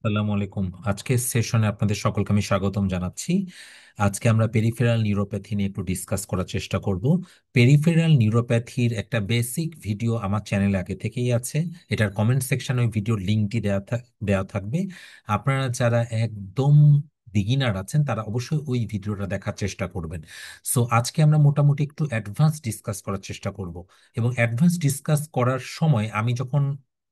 আসসালামু আলাইকুম। আজকের সেশনে আপনাদের সকলকে আমি স্বাগতম জানাচ্ছি। আজকে আমরা পেরিফেরাল নিউরোপ্যাথি নিয়ে একটু ডিসকাস করার চেষ্টা করব। পেরিফেরাল নিউরোপ্যাথির একটা বেসিক ভিডিও আমার চ্যানেলে আগে থেকেই আছে। এটার কমেন্ট সেকশনে ওই ভিডিওর লিঙ্কটি দেওয়া থাকবে। আপনারা যারা একদম বিগিনার আছেন তারা অবশ্যই ওই ভিডিওটা দেখার চেষ্টা করবেন। সো আজকে আমরা মোটামুটি একটু অ্যাডভান্স ডিসকাস করার চেষ্টা করব, এবং অ্যাডভান্স ডিসকাস করার সময় আমি যখন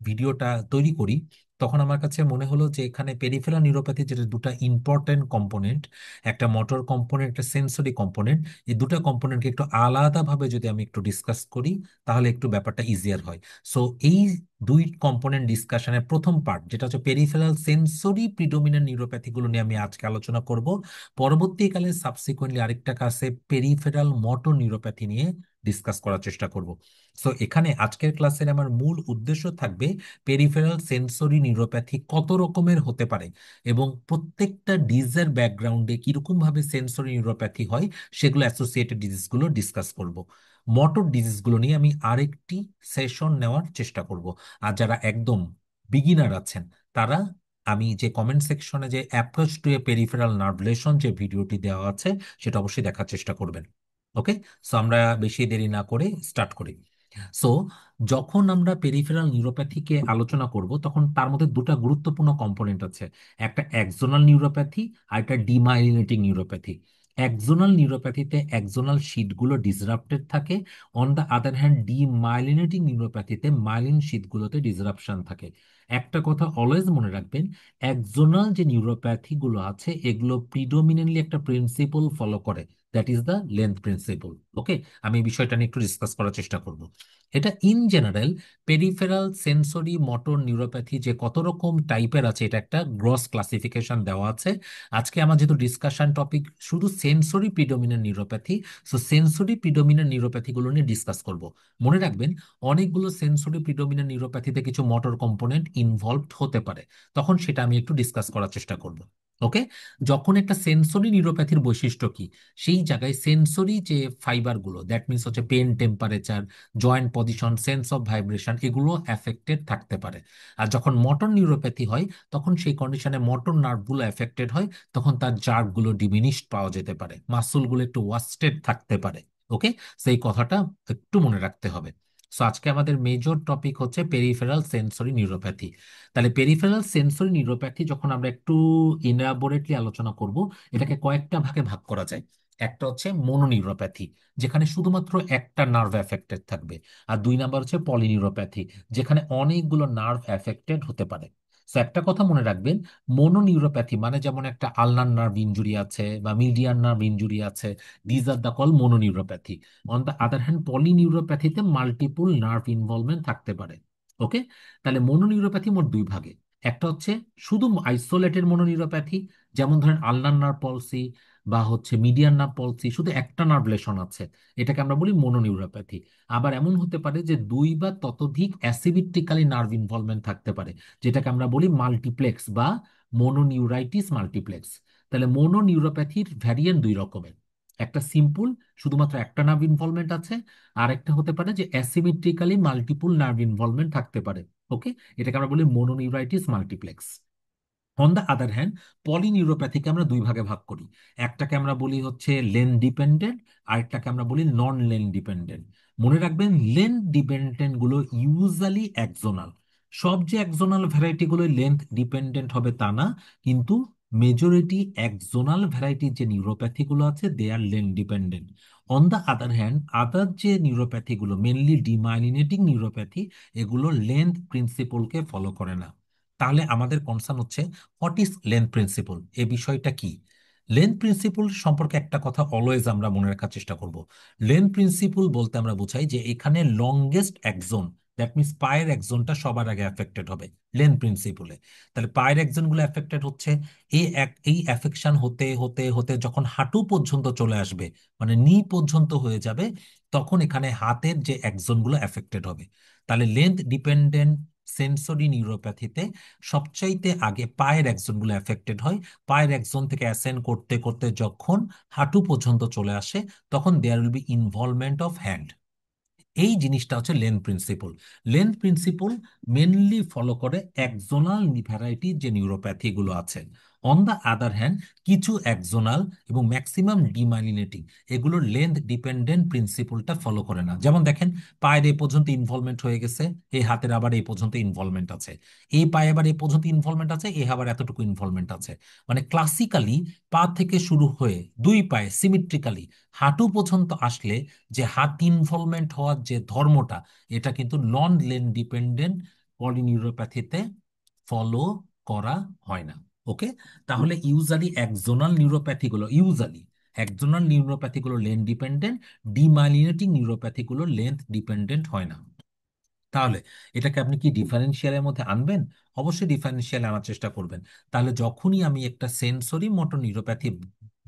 ভিডিওটা তৈরি করি তখন আমার কাছে মনে হলো যে এখানে পেরিফেরাল নিউরোপ্যাথি যেটা দুটো ইম্পর্টেন্ট কম্পোনেন্ট, একটা মোটর কম্পোনেন্ট, একটা সেন্সরি কম্পোনেন্ট, এই দুটো কম্পোনেন্টকে একটু আলাদাভাবে যদি আমি একটু ডিসকাস করি তাহলে একটু ব্যাপারটা ইজিয়ার হয়। সো এই দুই কম্পোনেন্ট ডিসকাশনের প্রথম পার্ট যেটা হচ্ছে পেরিফেরাল সেন্সরি প্রিডোমিনেন্ট নিউরোপ্যাথিগুলো নিয়ে আমি আজকে আলোচনা করব। পরবর্তীকালে সাবসিকুয়েন্টলি আরেকটা কাছে পেরিফেরাল মোটর নিউরোপ্যাথি নিয়ে ডিসকাস করার চেষ্টা করব। সো এখানে আজকের ক্লাসের আমার মূল উদ্দেশ্য থাকবে পেরিফেরাল সেন্সরি নিউরোপ্যাথি কত রকমের হতে পারে এবং প্রত্যেকটা ডিজিজের ব্যাকগ্রাউন্ডে কিরকম ভাবে সেন্সরি নিউরোপ্যাথি হয় সেগুলো অ্যাসোসিয়েটেড ডিজিজগুলো ডিসকাস করব। মোটর ডিজিজগুলো নিয়ে আমি আরেকটি সেশন নেওয়ার চেষ্টা করব। আর যারা একদম বিগিনার আছেন তারা আমি যে কমেন্ট সেকশনে যে অ্যাপ্রোচ টু এ পেরিফেরাল নার্ভলেশন যে ভিডিওটি দেওয়া আছে সেটা অবশ্যই দেখার চেষ্টা করবেন। ওকে, সো আমরা বেশি দেরি না করে স্টার্ট করি। সো যখন আমরা পেরিফেরাল নিউরোপ্যাথিকে আলোচনা করব তখন তার মধ্যে দুটো গুরুত্বপূর্ণ কম্পোনেন্ট আছে, একটা একজোনাল নিউরোপ্যাথি আর একটা ডিমাইলিনেটিং নিউরোপ্যাথি। একজোনাল নিউরোপ্যাথিতে একজোনাল শীটগুলো ডিসরাপ্টেড থাকে, on the other hand demyelinating নিউরোপ্যাথিতে মাইলিন শীটগুলোতে ডিসরাপশন থাকে। একটা কথা অলওয়েজ মনে রাখবেন, একজোনাল যে নিউরোপ্যাথিগুলো আছে এগুলো প্রিডোমিনেন্টলি একটা প্রিন্সিপল ফলো করে, that is the length principle. Okay, আমি এই বিষয়টা নিয়ে একটু ডিসকাস করার চেষ্টা করব। এটা in general peripheral sensory motor neuropathy যে কত রকম টাইপের আছে এটা একটা গ্রস ক্লাসিফিকেশন দেওয়া আছে। আজকে আমার যেহেতু ডিসকাশন টপিক শুধু sensory predominant neuropathy, so sensory predominant নিউরোপ্যাথিগুলো নিয়ে ডিসকাস করব। মনে রাখবেন, অনেকগুলো সেন্সরি প্রিডোমিনেন্ট নিউরোপ্যাথিতে কিছু মোটর কম্পোনেন্ট ইনভলভড হতে পারে, তখন সেটা আমি একটু ডিসকাস করার চেষ্টা করব। ওকে, যখন একটা সেন্সরি নিউরোপ্যাথির বৈশিষ্ট্য কি, সেই জায়গায় সেন্সরি যে ফাইবারগুলো, দ্যাট মিনস হচ্ছে pain, temperature, joint position, sense of vibration, এগুলো অ্যাফেক্টেড থাকতে পারে। আর যখন মোটর নিউরোপ্যাথি হয় তখন সেই কন্ডিশনে মোটর নার্ভগুলো অ্যাফেক্টেড হয়, তখন তার জার্কগুলো ডিমিনিশড পাওয়া যেতে পারে, মাসলগুলো একটু ওয়াস্টেড থাকতে পারে। ওকে, সেই কথাটা একটু মনে রাখতে হবে। সো আজকে আমাদের মেজর টপিক হচ্ছে পেরিফেরাল সেন্সরি নিউরোপ্যাথি। তাহলে পেরিফেরাল সেন্সরি নিউরোপ্যাথি যখন আমরা একটু ইলাবোরেটলি আলোচনা করব, এটাকে কয়েকটা ভাগে ভাগ করা যায়। একটা হচ্ছে মোনোনিউরোপ্যাথি, যেখানে শুধুমাত্র একটা নার্ভ অ্যাফেক্টেড থাকবে। আর দুই নাম্বার হচ্ছে পলিনিউরোপ্যাথি, যেখানে অনেকগুলো নার্ভ অ্যাফেক্টেড হতে পারে। তো একটা কথা মনে রাখবেন, মোনোনিউরোপ্যাথি মানে যেমন একটা আলনার নার্ভ ইনজুরি আছে বা মিডিয়ান নার্ভ ইনজুরি আছে, these are the call mononeuropathy. On the other hand পলিনিউরোপ্যাথিতে মাল্টিপল নার্ভ ইনভলভমেন্ট থাকতে পারে। ওকে, তাহলে মনোনিউরোপ্যাথি মোট দুই ভাগে। একটা হচ্ছে শুধু আইসোলেটেড মনোনিউরোপ্যাথি, যেমন ধরেন আলনার নার্ভ পলসি বা হচ্ছে মিডিয়ান নার্ভ পলসি, শুধু একটা নার্ভ লেশন আছে, এটাকে আমরা বলি মনোনিউরোপ্যাথি। আবার এমন হতে পারে যে দুই বা ততোধিক অ্যাসিমেট্রিক্যালি নার্ভ ইনভলভমেন্ট থাকতে পারে, যেটাকে আমরা বলি মাল্টিপ্লেক্স বা মোনোনিউরাইটিস মাল্টিপ্লেক্স। তাহলে মোনোনিউরোপ্যাথির ভ্যারিয়েন্ট দুই রকমের, একটা সিম্পল, শুধুমাত্র একটা নার্ভ ইনভলভমেন্ট আছে, আর একটা হতে পারে যে অ্যাসিমেট্রিক্যালি মাল্টিপল নার্ভ ইনভলভমেন্ট থাকতে পারে। ওকে, এটাকে আমরা বলি mononeuritis multiplex. On the other hand পলিনিউরোপ্যাথিকে আমরা দুই ভাগে ভাগ করি, একটাকে আমরা বলি হচ্ছে লেন ডিপেন্ডেন্ট, আরেকটাকে আমরা বলি নন লেন ডিপেন্ডেন্ট। মনে রাখবেন, লেন ডিপেন্ডেন্ট গুলো ইউজুয়ালি একজোনাল। সব যে একজোনাল ভ্যারাইটি গুলো লেন্থ ডিপেন্ডেন্ট হবে তা না, কিন্তু মেজরিটি একজোনাল ভ্যারাইটির যে নিউরোপ্যাথি গুলো আছে they are length dependent. On the other hand other যে নিউরোপ্যাথি গুলো মেনলি ডিমাইলিনেটিং নিউরোপ্যাথি, এগুলো লেন্থ প্রিন্সিপলকে ফলো করে না। তাহলে আমাদের কনসার্ন হচ্ছে হোয়াট ইজ লেন্থ প্রিন্সিপল, এই বিষয়টা কি। লেন্থ প্রিন্সিপল সম্পর্কে একটা কথা অলওয়েজ আমরা মনে রাখার চেষ্টা করব। লেন্থ প্রিন্সিপল বলতে আমরা বোঝাই যে এখানে লংগেস্ট একজন, দ্যাট মিনস পায়ের একজনটা সবার আগে অ্যাফেক্টেড হবে লেন্থ প্রিন্সিপলে। তাহলে পায়ের একজনগুলো অ্যাফেক্টেড হচ্ছে, এই অ্যাফেকশন হতে হতে হতে যখন হাঁটু পর্যন্ত চলে আসবে, মানে নি পর্যন্ত হয়ে যাবে, তখন এখানে হাতের যে একজনগুলো অ্যাফেক্টেড হবে। তাহলে লেন্থ ডিপেন্ডেন্ট সেন্সরি নিউরোপ্যাথিতে সবচাইতে আগে পায়ের একজনগুলো অ্যাফেক্টেড হয়। পায়ের একজন থেকে অ্যাসেন্ড করতে করতে যখন হাঁটু পর্যন্ত চলে আসে, তখন there will be involvement of hand. এই জিনিসটা হচ্ছে length principle. Length principle mainly follow করে একজোনাল ভ্যারাইটি যে নিউরোপ্যাথি গুলো আছে। অন দ্য আদার হ্যান্ড কিছু একজোনাল এবং ম্যাক্সিমাম ডিমাইলিনেটিং এগুলোর লেন্থ ডিপেন্ডেন্ট প্রিন্সিপলটা ফলো করে না। যেমন দেখেন, পায়ের এই পর্যন্ত ইনভলভমেন্ট হয়ে গেছে, এই হাতের আবার এই পর্যন্ত ইনভলভমেন্ট আছে, এই পায়ে আবার এই পর্যন্ত ইনভলভমেন্ট আছে, এই আবার এতটুকু ইনভলভমেন্ট আছে। মানে ক্লাসিক্যালি পা থেকে শুরু হয়ে দুই পায়ে সিমিট্রিক্যালি হাঁটু পর্যন্ত আসলে যে হাত ইনভলভমেন্ট হওয়ার যে ধর্মটা, এটা কিন্তু নন লেন ডিপেন্ডেন্ট পলিনিউরোপ্যাথিতে ফলো করা হয় না। ওকে, তাহলে একজোনাল নিউরোপ্যাথি গুলো লেন ডিপেন্ডেন্ট, ডিমাইলিনেটিং নিউরোপ্যাথি গুলো লেন্থ ডিপেন্ডেন্ট হয় না। তাহলে এটাকে আপনি কি ডিফারেন্সিয়ালের মধ্যে আনবেন? অবশ্যই ডিফারেন্সিয়াল আনার চেষ্টা করবেন। তাহলে যখনই আমি একটা সেন্সরি মোটর নিউরোপ্যাথি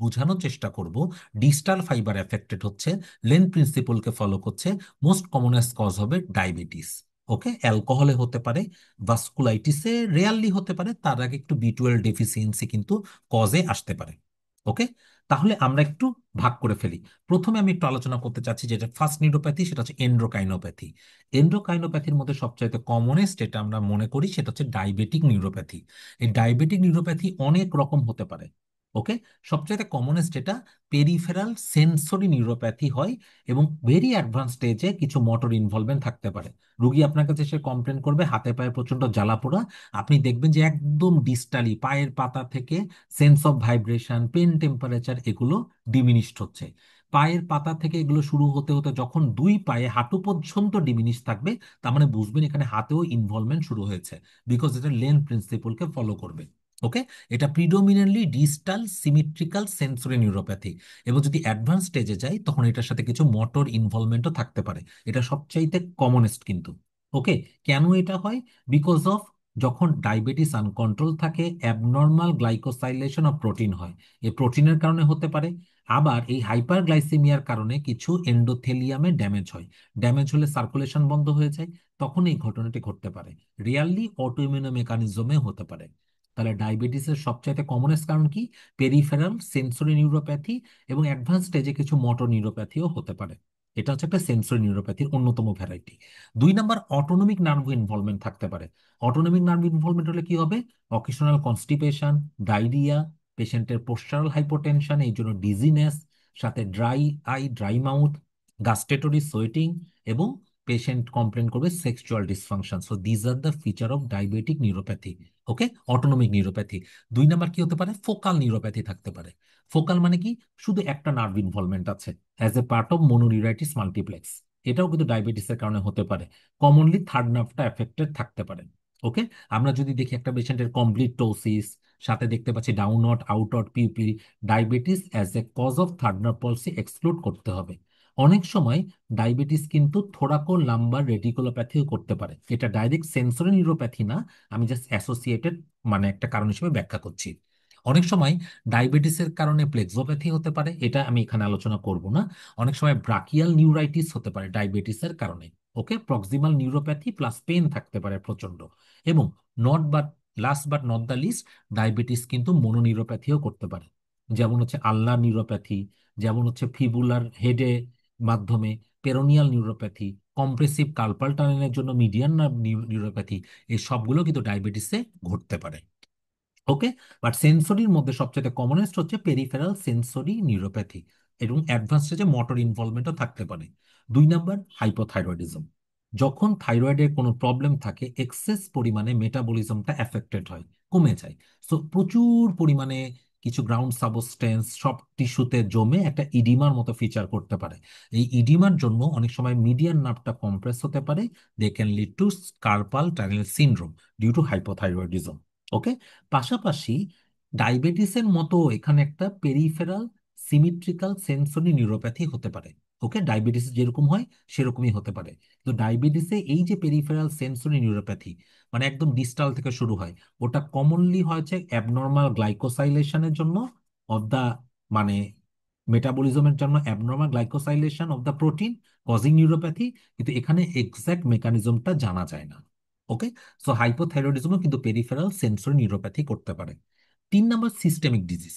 বোঝানোর চেষ্টা করব, ডিস্টাল ফাইবার এফেক্টেড হচ্ছে, লেন প্রিন্সিপলকে ফলো করছে, মোস্ট কমনেস্ট কজ হবে ডায়াবেটিস। ওকে, অ্যালকোহলে হতে পারে, ভাস্কুলাইটিসে রেয়ারলি হতে পারে, তার আগে একটু বি12 ডেফিসিয়েন্সি কিন্তু কজে আসতে পারে। ওকে, তাহলে আমরা একটু ভাগ করে ফেলি। প্রথমে আমি একটু আলোচনা করতে চাচ্ছি, যেটা ফার্স্ট নিউরোপ্যাথি, সেটা হচ্ছে এন্ডোকাইনোপ্যাথি। এন্ডোকাইনোপ্যাথির মধ্যে সবচাইতে কমনেস্ট যেটা আমরা মনে করি সেটা হচ্ছে ডায়াবেটিক নিউরোপ্যাথি। এই ডায়াবেটিক নিউরোপ্যাথি অনেক রকম হতে পারে। ওকে, সবচাইতে কমনেস্ট যেটা পেরিফেরাল সেন্সরি নিউরোপ্যাথি হয়, এবং ভেরি অ্যাডভান্স স্টেজে কিছু মোটর ইনভলভমেন্ট থাকতে পারে। রুগী আপনার কাছে সে কমপ্লেন করবে হাতে পায়ে প্রচন্ড জ্বালা পোড়া, আপনি দেখবেন যে একদম ডিস্টালি পায়ের পাতা থেকে sense of vibration, pain, temperature এগুলো ডিমিনিশড হচ্ছে। পায়ের পাতা থেকে এগুলো শুরু হতে হতে যখন দুই পায়ে হাঁটু পর্যন্ত ডিমিনিশ থাকবে, তার মানে বুঝবেন এখানে হাতেও ইনভলভমেন্ট শুরু হয়েছে, বিকজ এটা লেন প্রিন্সিপলকে ফলো করবে। ওকে, এটা predominantly distal symmetrical sensory neuropathy, এবং যদি অ্যাডভান্স স্টেজে যায় তখন এটার সাথে কিছু মোটর ইনভলভমেন্টও থাকতে পারে। এটা সবচাইতে কমনেস্ট কিন্তু। ওকে, কেন এটা হয়? বিকজ অফ যখন ডায়াবেটিস আনকন্ট্রোল থাকে, অ্যাবনর্মাল গ্লাইকোসাইলেশন অফ প্রোটিন হয়। এই প্রোটিনের কারণে হতে পারে, আবার এই হাইপারগ্লাইসেমিয়ার কারণে কিছু এন্ডোথেলিয়ামে ড্যামেজ হয়। ড্যামেজ হলে সার্কুলেশন বন্ধ হয়ে যায়, তখন এই ঘটনাটি ঘটতে পারে। রিয়ালি অটোইমিউন মেকানিজমে হতে পারে। তাহলে ডায়াবেটিসের সবচাইতে কমনেস্ট কারণ কি? পেরিফেরাল সেন্সরি নিউরোপ্যাথি, এবং অ্যাডভান্স স্টেজে কিছু মোটর নিউরোপ্যাথিও হতে পারে। এটা হচ্ছে একটা সেন্সরি নিউরোপ্যাথির অন্যতম ভ্যারাইটি। দুই নাম্বার, অটোনমিক নার্ভ ইনভলভমেন্ট থাকতে পারে। অটোনমিক নার্ভ ইনভলভমেন্ট হলে কি হবে? অকেশনাল কনস্টিপেশন, ডায়রিয়া, পেশেন্টের পোস্টারাল হাইপোটেনশন, এই জন্য ডিজিনেস, সাথে dry eye, dry mouth, gustatory sweating, এবং পেশেন্ট কমপ্লেন করবে sexual dysfunction. So these are the feature of diabetic neuropathy. Okay, autonomic neuropathy. দুই নাম্বার কি হতে পারে? ফোকাল নিউরোপ্যাথি থাকতে পারে। ফোকাল মানে কি? শুধু একটা নার্ভ ইনভলভমেন্ট আছে, as a part of mononeuritis multiplex. এটাও কিন্তু ডায়াবেটিসের কারণে হতে পারে। কমনলি থার্ড নার্ভটা এফেক্টেড থাকতে পারে। ওকে, আমরা যদি দেখি একটা পেশেন্টের কমপ্লিট টোসিস, সাথে দেখতে পাচ্ছি downward outward pupil, diabetes as a cause of third nerve palsy exclude করতে হবে। অনেক সময় ডায়াবেটিস কিন্তু থোরাকো লাম্বার রেটিকুলোপ্যাথিও করতে পারে। এটা ডাইরেক্ট সেন্সরি নিউরোপ্যাথি না, আমি জাস্ট অ্যাসোসিয়েটেড মানে একটা কারণ হিসেবে ব্যাখ্যা করছি। অনেক সময় ডায়াবেটিসের কারণে প্লেক্সোপ্যাথি হতে পারে, এটা আমি এখানে আলোচনা করব না। অনেক সময় ব্রাকিয়াল নিউরাইটিস হতে পারে ডায়াবেটিসের কারণে। Okay, proximal neuropathy plus pain থাকতে পারে প্রচন্ড। এবং not but last but not the least, diabetes কিন্তু মনোনিউরোপ্যাথিও করতে পারে। যেমন হচ্ছে আলনার নিউরোপ্যাথি, যেমন হচ্ছে ফিবুলার হেডে মাধ্যমে পেরোনিয়াল নিউরোপ্যাথি, কম্প্রেসিভ কার্পাল টানেলের জন্য মিডিয়ান নার্ভ নিউরোপ্যাথি, এই সবগুলো কিন্তু ডায়াবেটিসে ঘটতে পারে। ওকে, বাট সেন্সরির মধ্যে সবচেয়ে কমনেস্ট হচ্ছে পেরিফেরাল সেন্সরি নিউরোপ্যাথি, এবং অ্যাডভান্স স্টেজে মোটর ইনভলভমেন্টও থাকতে পারে। দুই নাম্বার, হাইপোথাইরয়েডিজম। যখন থাইরয়েডের কোনো প্রবলেম থাকে, এক্সেস পরিমাণে মেটাবলিজমটা এফেক্টেড হয়, কমে যায়। সো প্রচুর পরিমাণে কিছু গ্রাউন্ড সাবস্টেন্স সব টিস্যুতে জমে একটা ইডিমার মতো ফিচার করতে পারে। এই ইডিমার জন্য অনেক সময় মিডিয়ান নার্ভটা কম্প্রেস হতে পারে। They can lead to carpal tunnel syndrome due to hypothyroidism. Okay, পাশাপাশি ডায়াবেটিসের মতো এখানে একটা পেরিফেরাল সিমিট্রিক্যাল সেন্সরি নিউরোপ্যাথি হতে পারে। ওকে, ডায়াবেটিস যেরকম হয় সেরকমই হতে পারে। তো ডায়াবেটিসে এই যে পেরিফেরাল সেন্সরি নিউরোপ্যাথি, মানে একদম ডিস্টাল থেকে শুরু হয়, ওটা কমনলি হয়েছে অ্যাবনর্মাল গ্লাইকোসাইলেশনের জন্য অফ দা, মানে মেটাবলিজমের জন্য abnormal glycosylation of the protein causing neuropathy, কিন্তু এখানে এক্সাক্ট মেকানিজমটা জানা যায় না। ওকে, সো হাইপোথাইরয়েডিজমও কিন্তু পেরিফেরাল সেন্সরি নিউরোপ্যাথি করতে পারে। তিন নম্বর, সিস্টেমিক ডিজিজ।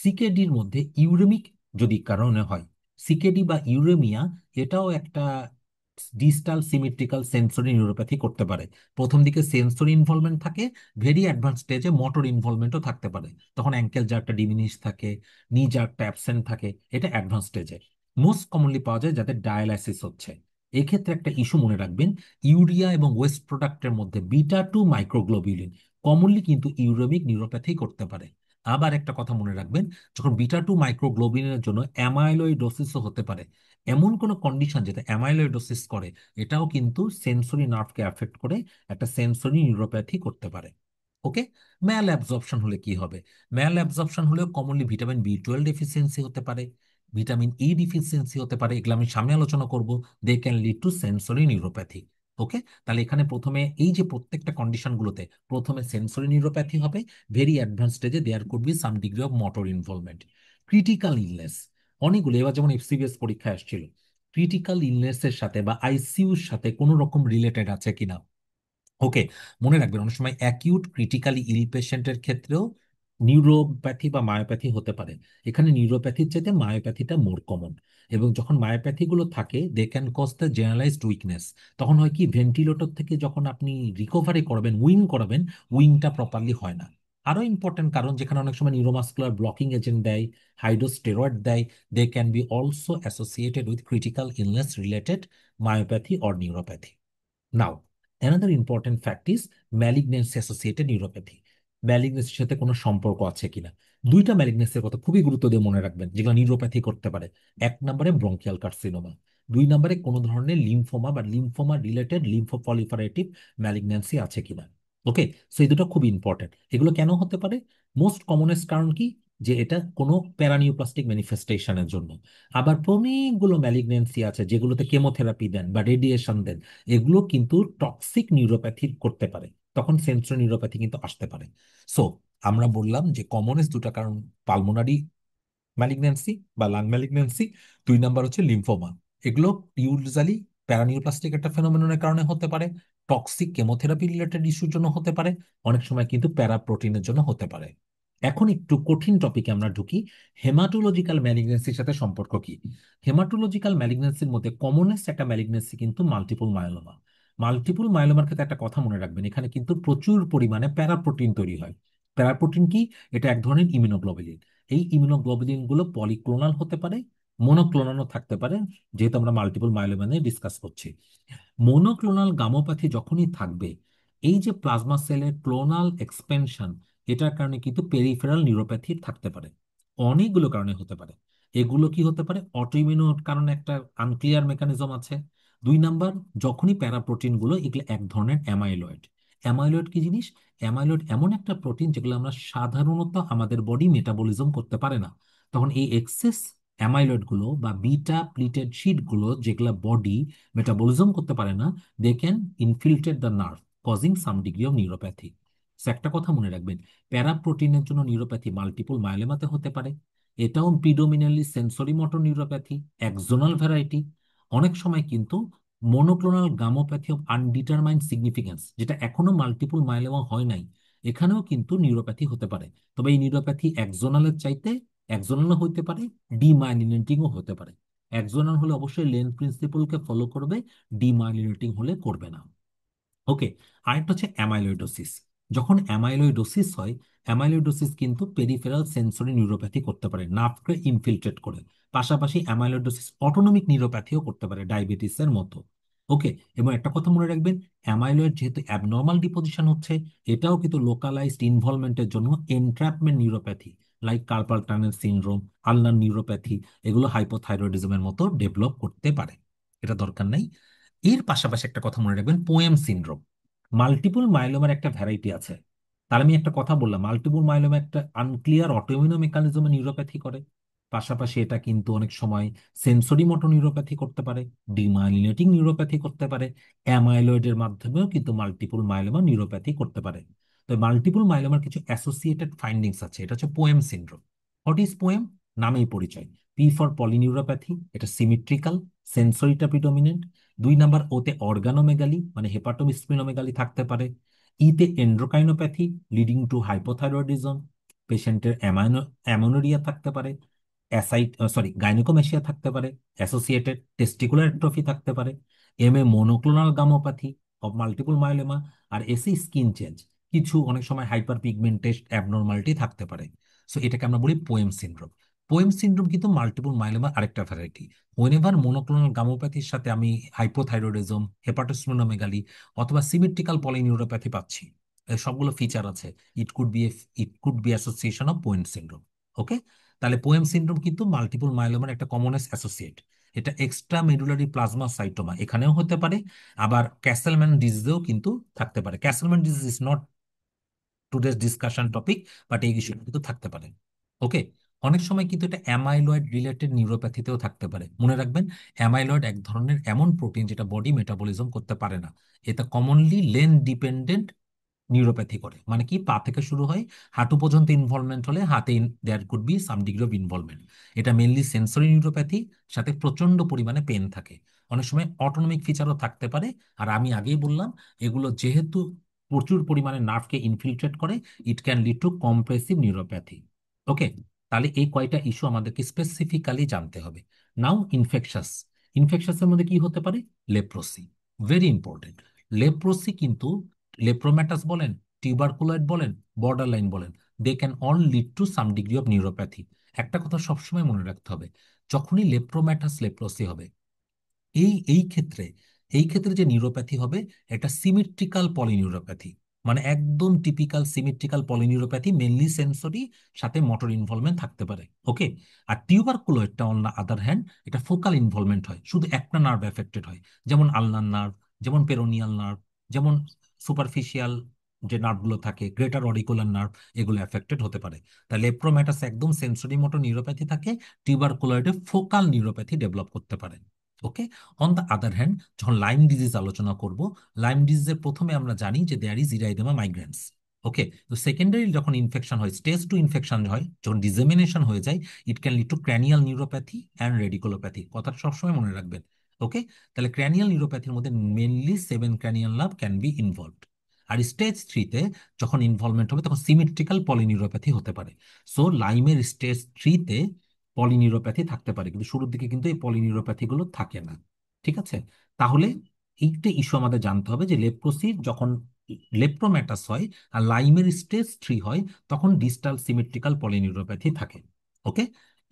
সিকেডির মধ্যে ইউরেমিক যদি কারণে হয়, সিকেডি বা ইউরেমিয়া, এটাও একটা ডিস্টাল সিমেট্রিক্যাল সেন্সরি নিউরোপ্যাথি করতে পারে। প্রথম দিকে সেন্সরি ইনভলভমেন্ট থাকে, ভেরি অ্যাডভান্স স্টেজে মোটর ইনভলভমেন্টও থাকতে পারে। তখন অ্যাঙ্কেল জার্কটা ডিমিনিশ থাকে, নি জার্কটা অ্যাবসেন্ট থাকে, এটা অ্যাডভান্স স্টেজে। মোস্ট কমনলি পাওয়া যায় যাদের ডায়ালাইসিস হচ্ছে। এক্ষেত্রে একটা ইস্যু মনে রাখবেন, ইউরিয়া এবং ওয়েস্ট প্রোডাক্টের মধ্যে বিটা 2 মাইক্রোগ্লোবিউলিন কমনলি কিন্তু ইউরেমিক নিউরোপ্যাথি করতে পারে। আবার একটা কথা মনে রাখবেন, যখন বিটা 2 মাইক্রোগ্লোবিনের জন্য অ্যামাইলয়েডোসিসও হতে পারে। এমন কোনো কন্ডিশন যেটা অ্যামাইলয়েডোসিস করে, এটাও কিন্তু সেন্সরি নার্ভকে অ্যাফেক্ট করে একটা সেন্সরি নিউরোপ্যাথি করতে পারে। ওকে। ম্যাল অ্যাবজর্পশন হলে কি হবে? ম্যাল অ্যাবজর্পশন হলেও কমনলি ভিটামিন B12 ডেফিসিয়েন্সি হতে পারে, ভিটামিন E ডিফিসিয়েন্সি হতে পারে, এগুলো আমি সামনে আলোচনা করব। They can lead to sensory neuropathy. Okay. তাহলে এখানে প্রথমে এই যে প্রত্যেকটা কন্ডিশনগুলোতে প্রথমে সেন্সরি নিউরোপ্যাথি হবে, ভেরি অ্যাডভান্স স্টেজে there could be some degree of motor involvement. Critical illness অনেকগুলো, এবার যেমন এফসিবিএস পরীক্ষা আসছিল, ক্রিটিক্যাল ইলনেসের সাথে বা আইসিইউর সাথে কোনো রকম রিলেটেড আছে কিনা। ওকে। মনে রাখবেন, অনেক সময় অ্যাকিউট ক্রিটিক্যালি ইল পেশেন্টের ক্ষেত্রেও নিউরোপ্যাথি বা মায়োপ্যাথি হতে পারে। এখানে নিউরোপ্যাথির চাইতে মায়োপ্যাথিটা মোর কমন। এবং যখন মায়োপ্যাথিগুলো থাকে, they can cause the generalised weakness. তখন হয় কি, ভেন্টিলেটর থেকে যখন আপনি রিকভারি করাবেন, উইং করাবেন, উইংটা প্রপারলি হয় না। আরো ইম্পর্টেন্ট কারণ, যেখানে অনেক সময় নিউরোমাস্কুলার ব্লকিং এজেন্ট দেয়, হাইড্রোস্টেরয়েড দেয়, they can be also associated with critical illness related myopathy or neuropathy. Now, another important fact is malignancy associated neuropathy. ম্যালিগনেন্সির সাথে কোনো সম্পর্ক আছে কিনা। দুইটা ম্যালিগনেন্সির কথা খুবই গুরুত্ব দিয়ে মনে রাখবেন, যেগুলো নিউরোপ্যাথি করতে পারে। এক নম্বরে ব্রঙ্কিয়াল কার্সিনোমা, দুই নম্বরে কোনো ধরনের লিম্ফোমা বা লিম্ফোমা রিলেটেড লিম্ফোপ্রলিফারেটিভ ম্যালিগনেন্সি আছে কিনা। ওকে। সো এই দুটো খুব ইম্পর্টেন্ট। এগুলো কেন হতে পারে? মোস্ট কমনেস্ট কারণ কি, যে এটা কোনো প্যারানিওপ্লাস্টিক ম্যানিফেস্টেশনের জন্য। আবার অনেকগুলো ম্যালিগনেন্সি আছে যেগুলোতে কেমোথেরাপি দেন বা রেডিয়েশন দেন, এগুলো কিন্তু টক্সিক নিউরোপ্যাথি করতে পারে। তখন সেন্ট্রাল নিউরোপ্যাথি কিন্তু আসতে পারে। সো আমরা বললাম যে কমনেস্ট দুটা কারণ, পালমোনারি ম্যালিগন্যান্সি বা লাং ম্যালিগন্যান্সি, দুই নাম্বার হচ্ছে লিম্ফোমা। এগুলো ইউজুয়ালি প্যারানিওপ্লাস্টিক একটা ফেনোমেননের কারণে হতে পারে, টক্সিক কেমোথেরাপি রিলেটেড ইস্যুর জন্য হতে পারে, অনেক সময় কিন্তু প্যারাপ্রোটিনের জন্য হতে পারে। এখন একটু কঠিন টপিকে আমরা ঢুকি, হেমাটোলজিক্যাল ম্যালিগন্যান্সির সাথে সম্পর্ক কি। হেমাটোলজিক্যাল ম্যালিগন্যান্সির মধ্যে কমনেস্ট একটা ম্যালিগন্যান্সি কিন্তু মাল্টিপল মায়োলোমা। মাল্টিপল মায়োলোমার ক্ষেত্রে একটা কথা মনে রাখবেন, এখানে কিন্তু প্রচুর পরিমাণে প্যারাপ্রোটিন তৈরি হয়। প্যারাপ্রোটিন কি? এটা এক ধরনের ইমিউনোগ্লোবুলিন। এই ইমিউনোগ্লোবুলিন গুলো পলিক্লোনাল হতে পারে, মনোক্লোনালও থাকতে পারে, যেহেতু আমরা মাল্টিপল মায়োলোমা নিয়ে ডিসকাস করছি। মনোক্লোনাল গামোপ্যাথি যখনই থাকবে, এই যে প্লাজমা সেলের ক্লোনাল এক্সপেনশন, এটার কারণে কিন্তু পেরিফেরাল নিউরোপ্যাথি থাকতে পারে। অনেকগুলো কারণে হতে পারে। এগুলো কি হতে পারে? অটোইমিউন কারণে একটা আনক্লিয়ার মেকানিজম আছে। দুই নাম্বার, যখনই প্যারাপ্রোটিন গুলো, এগুলো এক ধরনের অ্যামাইলয়েড। অ্যামাইলয়েড কি জিনিস? অ্যামাইলয়েড এমন একটা প্রোটিন যেগুলো আমরা সাধারণত আমাদের বডি মেটাবলিজম করতে পারে না। তখন এই এক্সেস অ্যামাইলয়েড গুলো বা বিটা প্লিটেড শিট গুলো, যেগুলো বডি মেটাবলিজম করতে পারে না, they can infiltrate the nerve, causing some degree of neuropathy. একটা কথা মনে রাখবেন, প্যারাপ্রোটিনের জন্য নিউরোপ্যাথি মাল্টিপল মায়োলোমাতে হতে পারে। এটাও predominantly sensory motor neuropathy, axonal variety. অনেক সময় কিন্তু monoclonal gammopathy of undetermined significance, যেটা এখনো মাল্টিপল মায়োলোমা হয় নাই, এখানেও কিন্তু নিউরোপ্যাথি হতে পারে। তবে এই নিউরোপ্যাথি একজোনালের চাইতে, একজোনালও হতে পারে, ডিমাইলিনেটিংও হতে পারে। একজোনাল হলে অবশ্যই লেন প্রিন্সিপলকে ফলো করবে, ডিমাইলিনেটিং হলে করবে না। ওকে। আরেকটা হচ্ছে অ্যামাইলয়েডোসিস। যখন অ্যামাইলয়েডোসিস হয়, অ্যামাইলয়েডোসিস কিন্তু পেরিফেরাল সেন্সরি নিউরোপ্যাথি করতে পারে, নার্ভকে ইনফিল্ট্রেট করে। পাশাপাশি অ্যামাইলয়েডোসিস অটোনমিক নিউরোপ্যাথিও করতে পারে, ডায়াবেটিসের মতো। ওকে। এবং একটা কথা মনে রাখবেন, অ্যামাইলয়েড যেহেতু অ্যাবনর্মাল ডিপোজিশন হচ্ছে, এটাও কিন্তু লোকালাইজড ইনভলভমেন্টের জন্য entrapment neuropathy, like carpal tunnel syndrome, ulnar neuropathy, এগুলো হাইপোথাইরয়েডিজমের মতো ডেভেলপ করতে পারে। এটা দরকার নাই। এর পাশাপাশি একটা কথা মনে রাখবেন, পোয়েম সিনড্রোম। মাল্টিপল মাইলোমার একটা ভ্যারাইটি আছে। তার আমি একটা কথা বললাম, মাল্টিপল মাইলোমা একটা আনক্লিয়ার অটোইমিউন মেকানিজমে নিউরোপ্যাথি করে। পাশাপাশি এটা কিন্তু অনেক সময় সেন্সরি মোটর নিউরোপ্যাথি করতে পারে, ডিমাইলিনেটিং নিউরোপ্যাথি করতে পারে, অ্যামাইলয়েডের মাধ্যমেও কিন্তু মাল্টিপল মাইলোমা নিউরোপ্যাথি করতে পারে। তো মাল্টিপল মাইলোমার কিছু অ্যাসোসিয়েটেড ফাইন্ডিংস আছে, এটা হচ্ছে poem syndrome. What is poem? নামেই পরিচয়। পি ফর পলিনিউরোপ্যাথি, এটা সিমেট্রিক্যাল, সেন্সরিটা প্রিডোমিনেন্ট। দুই নাম্বার, ওতে অর্গানোমেগালি মানে হেপাটোস্প্লিনোমেগালি থাকতে পারে। ইতে এন্ড্রোকাইনোপ্যাথি লিডিং টু হাইপোথাইরয়েডিজম, পেশেন্টের অ্যামোনোরিয়া থাকতে পারে। গাইনোকোমেশিয়া থাকতে পারে, অ্যাসোসিয়েটেড টেস্টিকুলার অ্যাট্রফি থাকতে পারে, monoclonal gammopathy of multiple myeloma, আর স্কিন চেঞ্জ। কিছু অনেক সময় হাইপার পিগমেন্টেড অ্যাবনর্মালিটি থাকতে পারে। সো এটাকে আমরা বলি পোয়েম সিনড্রোম। পোয়েম সিনড্রোম কিন্তু মাল্টিপল মায়োলেমা আরেকটা ভ্যারাইটি। ওয়েনেভার মনোক্লোনাল গামোপ্যাথির সাথে আমি হাইপোথাইরয়েডিজম, হেপাটোস্প্লেনোমেগালি অথবা সিমেট্রিক্যাল পলিনিউরোপ্যাথি পাচ্ছি, সবগুলো ফিচার আছে, it could be association of POEMS syndrome. Okay, তাহলে পোয়েম সিনড্রোম কিন্তু মাল্টিপল মায়োলোমার একটা কমনেস্ট অ্যাসোসিয়েট। এটা এক্সট্রা মেডুলারি প্লাজমা সাইটোমা এখানেও হতে পারে, আবার ক্যাসেলম্যান ডিজিজেও কিন্তু থাকতে পারে। Castleman disease is not today's discussion topic, but এই ইস্যু কিন্তু থাকতে পারে। ওকে, অনেক সময় কিন্তু এটা অ্যামাইলয়েড রিলেটেড নিউরোপ্যাথিতেও থাকতে পারে। মনে রাখবেন, অ্যামাইলয়েড এক ধরনের এমন প্রোটিন যেটা বডি মেটাবলিজম করতে পারে না। এটা কমনলি লেন ডিপেন্ডেন্ট নিউরোপ্যাথি করে। মানে কি, পা থেকে শুরু হয়, হাঁটু পর্যন্ত ইনভলভমেন্ট হলে হাতে there could be some degree of involvement. এটা মেনলি সেন্সরি নিউরোপ্যাথি, সাথে প্রচন্ড পরিমাণে পেন থাকে। অনেক সময় অটোনমিক ফিচারও থাকতে পারে। আর আমি আগেই বললাম, এগুলো যেহেতু প্রচুর পরিমাণে নার্ভকে ইনফিলট্রেট করে, it can lead to compressive neuropathy. Okay, তাহলে এই কয়টা ইস্যু আমাদেরকে স্পেসিফিক্যালি জানতে হবে। নাও ইনফেকশাস। ইনফেকশাসের মধ্যে কি হতে পারে? Leprosy, very important. লেপ্রোসি কিন্তু, লেপ্রোম্যাটাস বলেন, টিউবারকুলয়েড বলেন, বর্ডার লাইন বলেন, they can all lead to some degree of neuropathy. একটা কথা সবসময় মনে রাখতে হবে, যখনই লেপ্রোম্যাটাস লেপ্রোসি হবে, এই ক্ষেত্রে যে নিউরোপ্যাথি হবে, এটা সিমেট্রিক্যাল পলিনিউরোপ্যাথি। মানে একদম typical symmetrical polyneuropathy, mainly sensory, সাথে মোটর ইনভলভমেন্ট থাকতে পারে। ওকে, আর টিউবারকুলোয়েডটা অন দ্য আদার হ্যান্ড, এটা ফোকাল ইনভলভমেন্ট হয়, শুধু একটা নার্ভ এফেক্টেড হয়, যেমন আলনার নার্ভ, যেমন পেরোনিয়াল নার্ভ, যেমন সুপারফিশিয়াল যে নার্ভগুলো থাকে, গ্রেটার অরিকুলার নার্ভ, এগুলো এফেক্টেড হতে পারে। তাহলে লেপ্রোম্যাটাস একদম সেন্সরি মোটর নিউরোপ্যাথি থাকে, টিউবারকুলয়েডে ফোকাল নিউরোপ্যাথি ডেভেলপ করতে পারে। ওকে, অন দ্য আদার হ্যান্ড, যখন লাইম ডিজিজ আলোচনা করব, লাইম ডিজিজের প্রথমে আমরা জানি যে দেয়ার ইজ ইরাইডেমা মাইগ্রেন্স। ওকে, তো সেকেন্ডারি যখন ইনফেকশন হয়, স্টেজ টু ইনফেকশন হয়, যখন ডিজেমিনেশন হয়ে যায়, it can lead to cranial neuropathy and radiculopathy. কথাটা সবসময় মনে রাখবেন। ওকে, তাহলে ক্র্যানিয়াল নিউরোপ্যাথির মধ্যে mainly 7 cranial nerve can be involved. আর স্টেজ থ্রিতে যখন ইনভলভমেন্ট হবে, তখন সিমেট্রিক্যাল পলিনিউরোপ্যাথি হতে পারে। সো লাইমের স্টেজ থ্রিতে পলিনিউরোপ্যাথি থাকতে পারে, কিন্তু শুরুর দিকে কিন্তু এই পলিনিউরোপ্যাথি গুলো থাকে না। ঠিক আছে, তাহলে এইটা ইস্যু আমাদের জানতে হবে যে লেপ্রোসির যখন লেপ্রোম্যাটাস হয় আর লাইমের স্টেজ থ্রি হয়, তখন ডিস্টাল সিমেট্রিক্যাল পলিনিউরোপ্যাথি থাকে। ওকে,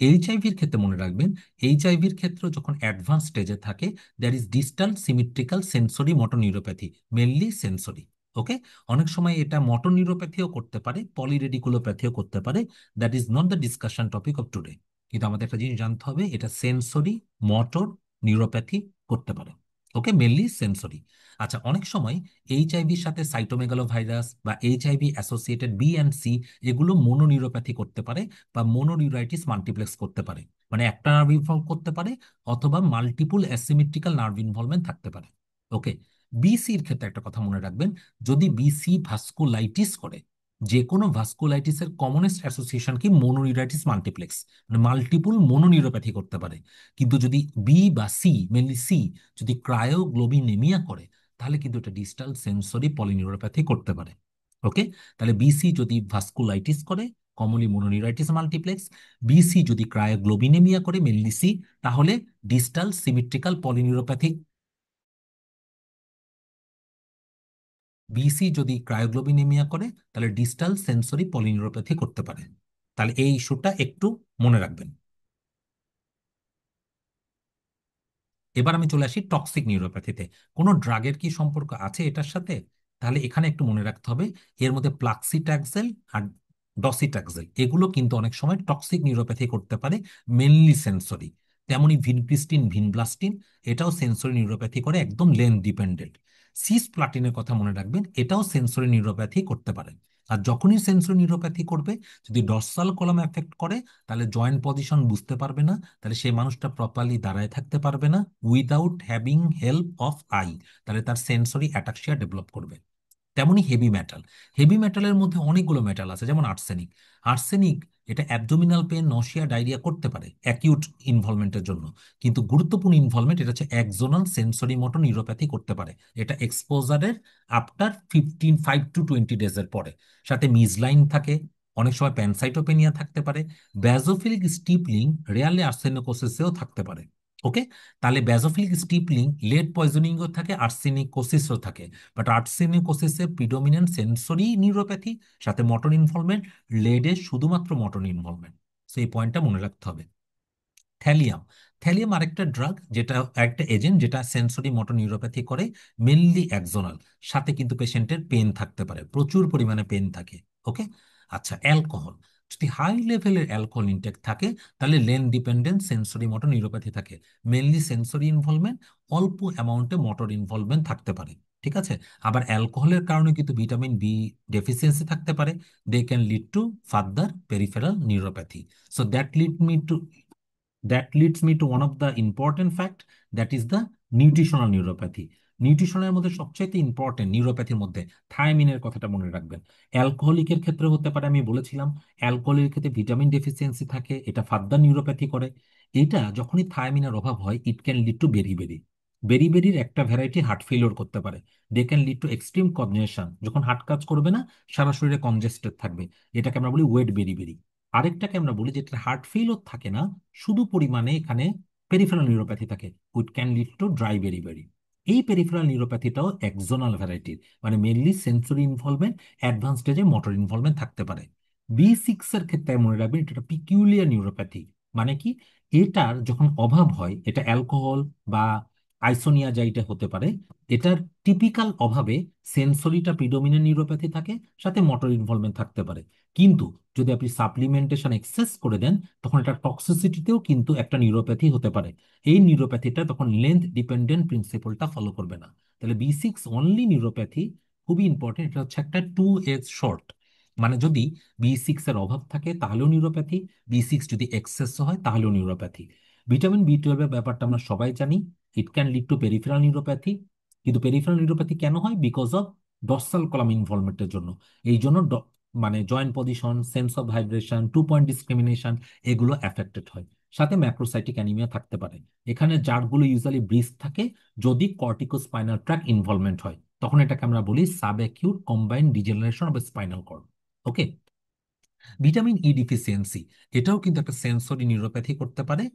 এইচআইভির ক্ষেত্রে মনে রাখবেন, এইচআইভির ক্ষেত্রে যখন অ্যাডভান্স স্টেজে থাকে, there is distal symmetrical sensory motor neuropathy, mainly sensory. Okay, অনেক সময় এটা মোটর নিউরোপ্যাথিও করতে পারে, পলিরেডিকুলোপ্যাথিও করতে পারে। That is not the discussion topic of today. কিন্তু আমাদের একটা জিনিস জানতে হবে, এটা সেন্সরি মোটর নিউরোপ্যাথি করতে পারে। Okay, mainly sensory. আচ্ছা, অনেক সময় এইচআইভির সাথে সাইটোমেগালো ভাইরাস বা HIV associated B and C, এগুলো মোনোনিউরোপ্যাথি করতে পারে, বা মোনোনিউরাইটিস মাল্টিপ্লেক্স করতে পারে। মানে একটা নার্ভ ইনভলভ করতে পারে, অথবা মাল্টিপুল অ্যাসিমেট্রিক্যাল নার্ভ ইনভলভমেন্ট থাকতে পারে। ওকে, বিসির ক্ষেত্রে একটা কথা মনে রাখবেন, যদি বিসি ভাস্কুলাইটিস করে, যে কোনো ভাস্কুলাইটিসের কমনেস্ট অ্যাসোসিয়েশন কি মোনোনিউরাইটিস মাল্টিপ্লেক্স, মানে মাল্টিপুল মোনোনিউরোপ্যাথি করতে পারে। কিন্তু যদি বি বা সি, মেনলি সি, যদি ক্রায়োগ্লোবিনেমিয়া করে, তাহলে কিন্তু এটা ডিস্টাল সেন্সরি পলিনিউরোপ্যাথি করতে পারে। ওকে, তাহলে বিসি যদি ভাস্কুলাইটিস করে, কমনলি মোনোনিউরাইটিস মাল্টিপ্লেক্স। বিসি যদি ক্রায়োগ্লোবিনেমিয়া করে, মেনলি সি, তাহলে ডিস্টাল সিমেট্রিক্যাল পলিনিউরোপ্যাথি। বিসি যদি ক্রায়োগ্লোবিনেমিয়া করে, তাহলে ডিস্টাল সেন্সরি পলিনিউরোপ্যাথি করতে পারে। তাহলে এই ইস্যুটা একটু মনে রাখবেন। এবার আমি চলে আসি টক্সিক নিউরোপ্যাথিতে। কোনো ড্রাগের কি সম্পর্ক আছে এটার সাথে? তাহলে এখানে একটু মনে রাখতে হবে, এর মধ্যে প্লাক্সিট্যাক্সেল আর ডসিট্যাক্সেল, এগুলো কিন্তু অনেক সময় টক্সিক নিউরোপ্যাথি করতে পারে, মেনলি সেন্সরি। তেমনি ভিনক্রিস্টিন, ভিনব্লাস্টিন, এটাও সেন্সরি নিউরোপ্যাথি করে, একদম লেন ডিপেন্ডেন্ট। সিস প্লাটিনের কথা মনে রাখবেন, এটাও সেন্সরি নিউরোপ্যাথি করতে পারে। আর যখনই সেন্সরি নিউরোপ্যাথি করবে, যদি ডর্সাল কলাম এফেক্ট করে, তাহলে জয়েন্ট পজিশন বুঝতে পারবে না, তাহলে সেই মানুষটা প্রপারলি দাঁড়ায় থাকতে পারবে না without having help of I, তাহলে তার সেন্সরি অ্যাটাক্সিয়া ডেভেলপ করবে। তেমনি হেভি মেটাল। হেভি মেটালের মধ্যে অনেকগুলো মেটাল আছে, যেমন আর্সেনিক। আর্সেনিক, এটা অ্যাবডোমিনাল পেন, নশিয়া, ডায়রিয়া করতে পারে অ্যাকিউট ইনভলভমেন্টের জন্য। কিন্তু গুরুত্বপূর্ণ ইনভলভমেন্ট, এটা হচ্ছে একজোনাল সেন্সরি মোটর নিউরোপ্যাথি করতে পারে। এটা এক্সপোজারের আফটার 5 to 20 ডেজের পরে। সাথে মিজলাইন থাকে, অনেক সময় প্যানসাইটোপেনিয়া থাকতে পারে। ব্যাজোফিলিক স্টিপলিং রেয়ারলি আর্সেনিকোসিসেও থাকতে পারে। ওকে, তাহলে ব্যাজোফিলিক স্টিপলিং লেড পয়জনিংও থাকে, আর্সেনিকোসিসও থাকে। বাট আর্সেনিকোসিসের প্রিডোমিনেন্ট সেন্সরি নিউরোপ্যাথি, সাথে মোটর ইনভলভমেন্ট। লেডের শুধুমাত্র মোটর ইনভলভমেন্ট। সো এই পয়েন্টটা মনে রাখতে হবে। থ্যালিয়াম, থ্যালিয়াম আরেকটা ড্রাগ, যেটা একটা এজেন্ট যেটা সেন্সরি মোটর নিউরোপ্যাথি করে, মেনলি একজোনাল। সাথে কিন্তু পেশেন্টের পেন থাকতে পারে, প্রচুর পরিমাণে পেন থাকে। ওকে, আচ্ছা অ্যালকোহল, যদি হাই লেভেলের অ্যালকোহল ইনটেক থাকে তাহলে lane dependent sensory motor neuropathy থাকে, মেনলি সেন্সরি ইনভলভমেন্ট, অল্প অ্যামাউন্টে মোটর ইনভলভমেন্ট থাকতে পারে। ঠিক আছে, আবার অ্যালকোহলের কারণে কিন্তু ভিটামিন বি ডেফিসিয়েন্সি থাকতে পারে। They can lead to further peripheral neuropathy. So that leads me to one of the important fact, that is the nutritional neuropathy. নিউট্রিশনের মধ্যে সবচেয়ে ইম্পর্টেন্ট নিউরোপ্যাথির মধ্যে থায়ামিনের কথাটা মনে রাখবেন। অ্যালকোহলিকের ক্ষেত্রে হতে পারে, আমি বলেছিলাম অ্যালকোহলের ক্ষেত্রে ভিটামিন ডেফিসিয়েন্সি থাকে, এটা ফার্দার নিউরোপ্যাথি করে। এটা যখনই থায়ামিনের অভাব হয়, it can lead to beriberi. বেরিবেরির একটা ভ্যারাইটি হার্ট ফেলিওর করতে পারে। They can lead to extreme congestion, যখন হার্ট কাজ করবে না, সারা শরীরে কনজেস্টেড থাকবে, এটাকে আমরা বলি ওয়েট বেরিবেরি। আরেকটাকে আমরা বলি যেটা হার্ট ফেইলিওর থাকে না, শুধু পরিমাণে এখানে পেরিফেরাল নিউরোপ্যাথি থাকে, it can lead to dry beriberi. এই পেরিফেরাল নিউরোপ্যাথিটাও একজোনাল ভ্যারাইটির, মানে মেনলি সেন্সরি ইনভলভমেন্ট, অ্যাডভান্স স্টেজে মোটর ইনভলভমেন্ট থাকতে পারে। বি সিক্স এর ক্ষেত্রে মনে রাখবেন এটা পিকিউলিয়ার নিউরোপ্যাথি। মানে কি, এটার যখন অভাব হয়, এটা অ্যালকোহল বা আইসোনিয়াজাইটে হতে পারে, এটার টিপিক্যাল অভাবে সেন্সরিটা প্রিডোমিনেন্ট নিউরোপ্যাথি থাকে, সাথে মোটর ইনভলভমেন্ট থাকতে পারে। কিন্তু যদি আপনি সাপ্লিমেন্টেশন এক্সেস করে দেন, তখন এটা টক্সিসিটিতেও কিন্তু একটা নিউরোপ্যাথি হতে পারে। এই নিউরোপ্যাথিটা তখন লেন্থ ডিপেন্ডেন্ট প্রিন্সিপলটা ফলো করবে না। তাহলে বি সিক্স অনলি নিউরোপ্যাথি, খুবই ইম্পর্টেন্ট, এটা হচ্ছে একটা 2 এজ শর্ট। মানে যদি বি সিক্স এর অভাব থাকে তাহলেও নিউরোপ্যাথি, বি সিক্স যদি এক্সেস হয় তাহলেও নিউরোপ্যাথি। ভিটামিন বি 12 এর ব্যাপারটা আমরা সবাই জানি, ইট can lead two peripheral neuropathy. কিন্তু পেরিফেরাল নিউরোপ্যাথি কেন হয়? বিকজ অফ ডর্সাল কলাম ইনভলভমেন্টের জন্য। এই জন্য মানে joint position, sense of vibration, 2 point discrimination, এগুলো অ্যাফেক্টেড হয়। সাথে ম্যাক্রোসাইটিক অ্যানিমিয়া থাকতে পারে। এখানে জারগুলো ইউজুয়ালি ব্রিজ থাকে যদি কর্টিকোস্পাইনাল ট্র্যাক ইনভলভমেন্ট হয়, তখন এটাকে আমরা বলি subacute combined degeneration of spinal cord. Okay, vitamin E deficiency, এটাও কিন্তু একটা সেন্সরি নিউরোপ্যাথি করতে পারে,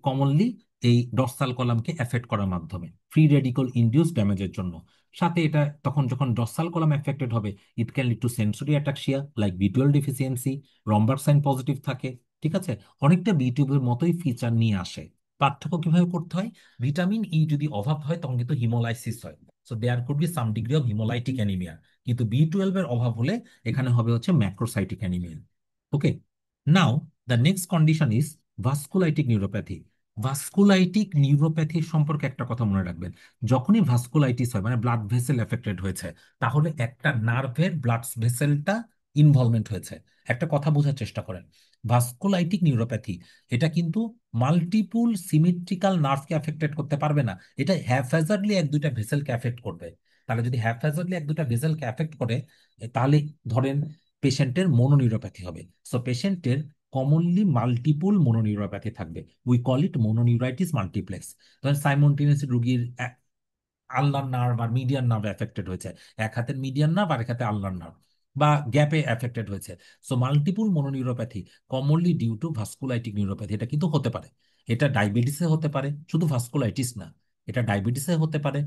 কমনলি এই ডর্সাল কলামকে এফেক্ট করার মাধ্যমে, ফ্রি রেডিকল ইনডিউস ড্যামেজের জন্য। সাথে এটা তখন যখন ডর্সাল কলাম এফেক্টেড হবে, it can lead to sensory ataxia like B 12 deficiency. Romberg sign positive থাকে। ঠিক আছে, অনেকটা বি 12 এর মতোই ফিচার নিয়ে আসে। পার্থক্য কিভাবে করতে হয়? ভিটামিন ই যদি অভাব হয় তখন কিন্তু হিমোলাইসিস হয়, so there could be some degree of haemolytic anaemia. কিন্তু বি 12 এর অভাব হলে এখানে হবে হচ্ছে macrocytic anaemia. Okay, now the next condition is vasculitic neuropathy. Vasculitic নিউরোপ্যাথির সম্পর্কে একটা কথা মনে রাখবেন, যখনই ভাস্কুলাইটিস হয় মানে ব্লাড ভেসেল এফেক্টেড হয়েছে, তাহলে একটা নার্ভের ব্লাড ভেসেলটা ইনভলভমেন্ট হয়েছে। একটা কথা বোঝার চেষ্টা করেন, ভাস্কুলাইটিক নিউরোপ্যাথি এটা কিন্তু মাল্টিপুল সিমেট্রিক্যাল নার্ভকে এফেক্টেড করতে পারবে না, এটা হ্যাফ্যাজার্ডলি এক দুইটা ভেসেলকে এফেক্ট করবে। তাহলে যদি হ্যাফ্যাজার্ডলি এক দুইটা ভেসেলকে এফেক্ট করে, তাহলে ধরেন পেশেন্টের মোনোনিউরোপ্যাথি হবে। সো পেশেন্টের কমনলি মাল্টিপুল মোনোনিউরোপ্যাথি থাকবে, উই কল ইট মোনোনিউরাইটিস মাল্টিপ্লেক্স। ধরেন সাইমultaneous রুগীর আল্লার নার্ভ আর মিডিয়ান নার্ভ এফেক্টেড হয়েছে, এক হাতের মিডিয়ান নার্ভ আর এক হাতে আল্লার নার্ভ, বা গ্যাপে এফেক্টেড হয়েছে। So multiple mononeuropathy commonly due to vasculitic neuropathy, এটা কিন্তু হতে পারে। এটা ডায়াবেটিসে হতে পারে, শুধু ভাস্কুলাইটিস না, এটা ডায়াবেটিসে হতে পারে,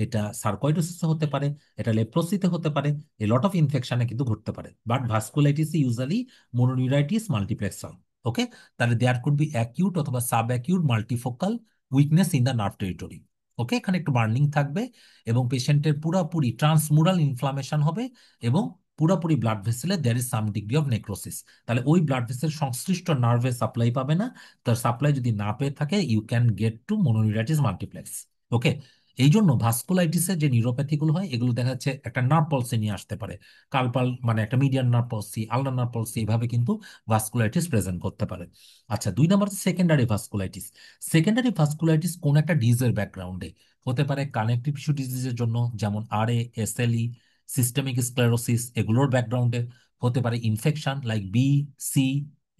এটা সার্কোইডোসিসে হতে পারে, এটা লেপ্রোসিতে হতে পারে, এ লট অফ ইনফেকশনে কিন্তু ঘটতে পারে। But vasculitis usually mononeuritis multiplex হয়। ওকে, তাহলে দেয়ার কুড বি অ্যাকিউট অথবা sub acute multifocal weakness in the nerve territory. Okay, এখানে একটু বার্নিং থাকবে, এবং পেশেন্টের পুরাপুরি ট্রান্সমুরাল ইনফ্লামেশন হবে, এবং পুরাপুরি ব্লাড ভেসেলে there is some degree of necrosis. তাহলে ওই ব্লাড ভেসেল সংশ্লিষ্ট নার্ভে সাপ্লাই পাবে না। তার সাপ্লাই যদি না পেয়ে থাকে, you can get to mononeuritis multiplex. Okay, এই জন্য ভাস্কুলাইটিসের যে নিউরোপ্যাথিগুলো হয়, এগুলো দেখা যাচ্ছে একটা নার্ভ পলসি নিয়ে আসতে পারে। কালপাল মানে একটা median nerve palsy, ulnar nerve palsy, এভাবে কিন্তু ভাস্কুলাইটিস প্রেজেন্ট করতে পারে। আচ্ছা, 2 নম্বর সেকেন্ডারি ভাস্কুলাইটিস। সেকেন্ডারি ভাস্কুলাইটিস কোন একটা ডিজিজের ব্যাকগ্রাউন্ডে হতে পারে, কানেকটিভ টিস্যু ডিজিজের জন্য, যেমন RA, SLE, সিস্টেমিক স্ক্লেরোসিস, এগুলোর ব্যাকগ্রাউন্ডে হতে পারে, ইনফেকশন লাইক বি, সি,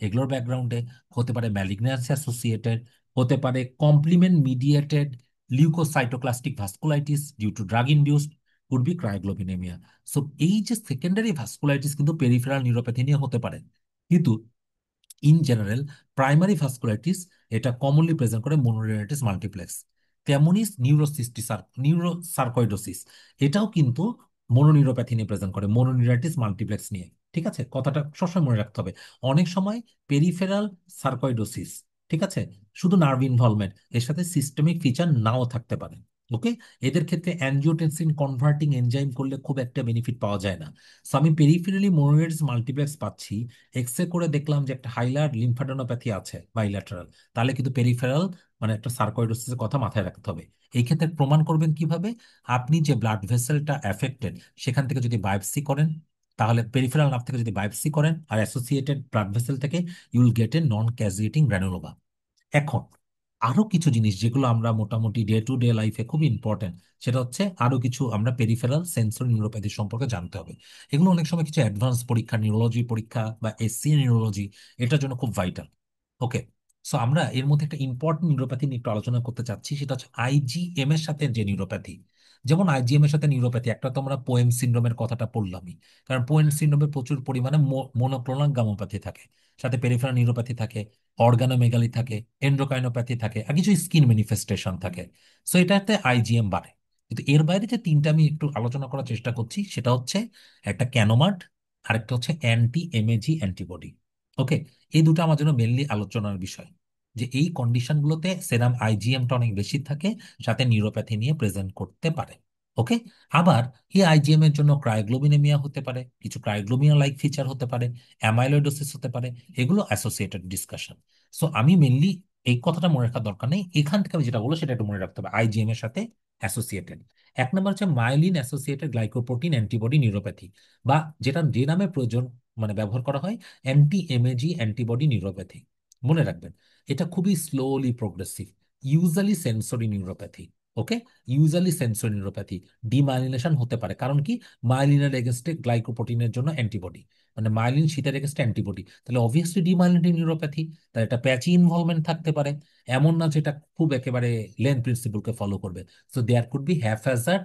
এগুলোর ব্যাকগ্রাউন্ডে হতে পারে, ম্যালিগন্যান্সি অ্যাসোসিয়েটেড হতে পারে, complement mediated leukocytoclastic vasculitis due to drug induced could be cryoglobulinemia. So এই যে সেকেন্ডারি ভাস্কুলাইটিস কিন্তু পেরিফেরাল নিউরোপ্যাথি নিয়ে হতে পারে, কিন্তু ইন জেনারেল প্রাইমারি ভাস্কুলাইটিস এটা কমনলি প্রেজেন্ট করে মনোনিউরাইটিস মাল্টিপ্লেক্স। তেমনি নিউরোসার্কয়েডোসিস এটাও কিন্তু মনোনিউরোপ্যাথি নিয়ে প্রেজেন্ট করে, মনোনিউরাইটিস মাল্টিপ্লেক্স নিয়ে। ঠিক আছে, কথাটা সবসময় মনে রাখতে হবে। অনেক সময় পেরিফেরাল সার্কয়েডোসিস, ঠিক আছে, শুধু নার্ভ ইনভলভমেন্ট, এর সাথে সিস্টেমিক ফিচার নাও থাকতে পারে। ওকে, এদের ক্ষেত্রে অ্যানজিওটেনসিন কনভার্টিং এনজাইম করলে খুব একটা বেনিফিট পাওয়া যায় না। সো আমি পেরিফেরালি মনোনিউরাইটিস মাল্টিপ্লেক্স পাচ্ছি, এক্সরে করে দেখলাম যে একটা হাইলার লিম্ফাডেনোপ্যাথি আছে বাইল্যাটারাল, তাহলে কিন্তু পেরিফেরাল মানে একটা সার্কোইডোসিসের কথা মাথায় রাখতে হবে। এই ক্ষেত্রে প্রমাণ করবেন কিভাবে? আপনি যে ব্লাড ভেসেলটা এফেক্টেড সেখান থেকে যদি বায়োপসি করেন, তাহলে পেরিফেরাল নার্ভ থেকে যদি বায়োপসি করেন আর অ্যাসোসিয়েটেড ব্লাড ভেসেল থেকে, ইউল গেট এ নন ক্যাজুয়েটিং গ্র্যানুলোমা। এখন আরো কিছু জিনিস যেগুলো আমরা মোটামুটি ডে টু ডে লাইফে খুব ইম্পর্টেন্ট, সেটা হচ্ছে আরো কিছু আমরা পেরিফেরাল সেন্সরি নিউরোপ্যাথি সম্পর্কে জানতে হবে। এগুলো অনেক সময় কিছু অ্যাডভান্স পরীক্ষা, নিউরোলজি পরীক্ষা বা এসসি নিউরোলজি, এটার জন্য খুব ভাইটাল। ওকে, সো আমরা এর মধ্যে একটা ইম্পর্টেন্ট নিউরোপ্যাথি নিয়ে একটু আলোচনা করতে চাচ্ছি, সেটা হচ্ছে আইজিএম এর সাথে যে নিউরোপ্যাথি। যেমন আইজিএম এর সাথে নিউরোপ্যাথি, একটা তো আমরা পোয়েম সিন্ড্রোমের কথাটা পড়লামই, কারণ পোয়েম সিন্ড্রোমে প্রচুর পরিমাণে মোনোক্লোনাল গামোপ্যাথি থাকে, সাথে পেরিফেরাল নিউরোপ্যাথি থাকে, অর্গানোমেগালি থাকে, এন্ডোকাইনোপ্যাথি থাকে, আর কিছু স্কিন ম্যানিফেস্টেশন থাকে। সো এটাতে আইজিএম বাড়ে। কিন্তু এর বাইরে যে তিনটা আমি একটু আলোচনা করার চেষ্টা করছি, সেটা হচ্ছে একটা ক্যানোমার্ড, আরেকটা হচ্ছে অ্যান্টি এমএজি অ্যান্টিবডি। ওকে, এই দুটো আমার জন্য মেনলি আলোচনার বিষয়, যে এই কন্ডিশনগুলোতে সেরাম আইজিএমটা অনেক বেশি থাকে, সাথে নিউরোপ্যাথি নিয়ে প্রেজেন্ট করতে পারে। ওকে, আবার এই আইজিএম এর জন্য ক্রায়োগ্লোবিনেমিয়া হতে পারে, কিছু ক্রায়োগ্লোবিনা লাইক ফিচার হতে পারে, অ্যামাইলোইডোসিস হতে পারে, এগুলো অ্যাসোসিয়েটেড ডিসকাশন। সো আমি মেনলি এই কথাটা মনে রাখার দরকার নেই, এখান থেকে আমি যেটা বলবো সেটা একটু মনে রাখতে হবে আইজিএম এর সাথে অ্যাসোসিয়েটেড। এক নম্বর হচ্ছে myelin associated glycoprotein antibody neuropathy, বা যেটা যে নামে প্রয়োজন মানে ব্যবহার করা হয়, অ্যান্টি এমএজি অ্যান্টিবডি নিউরোপ্যাথি। মনে রাখবেন, এটা খুবই slowly progressive, usually sensory neuropathy. Okay, usually sensory neuropathy, demyelination হতে পারে, কারণ কি? মাইলিনের এগেনস্টে গ্লাইকোপ্রোটিনের জন্য অ্যান্টিবডি, মানে মাইলিন শীতের এগেনস্টে অ্যান্টিবডি, তাহলে অবভিয়াসলি ডিমাইলিনেটিং নিউরোপ্যাথি। তাহলে এটা প্যাচি ইনভলভমেন্ট থাকতে পারে, এমন না যেটা খুব একেবারে লেন প্রিন্সিপলকে ফলো করবে। So there could be haphazard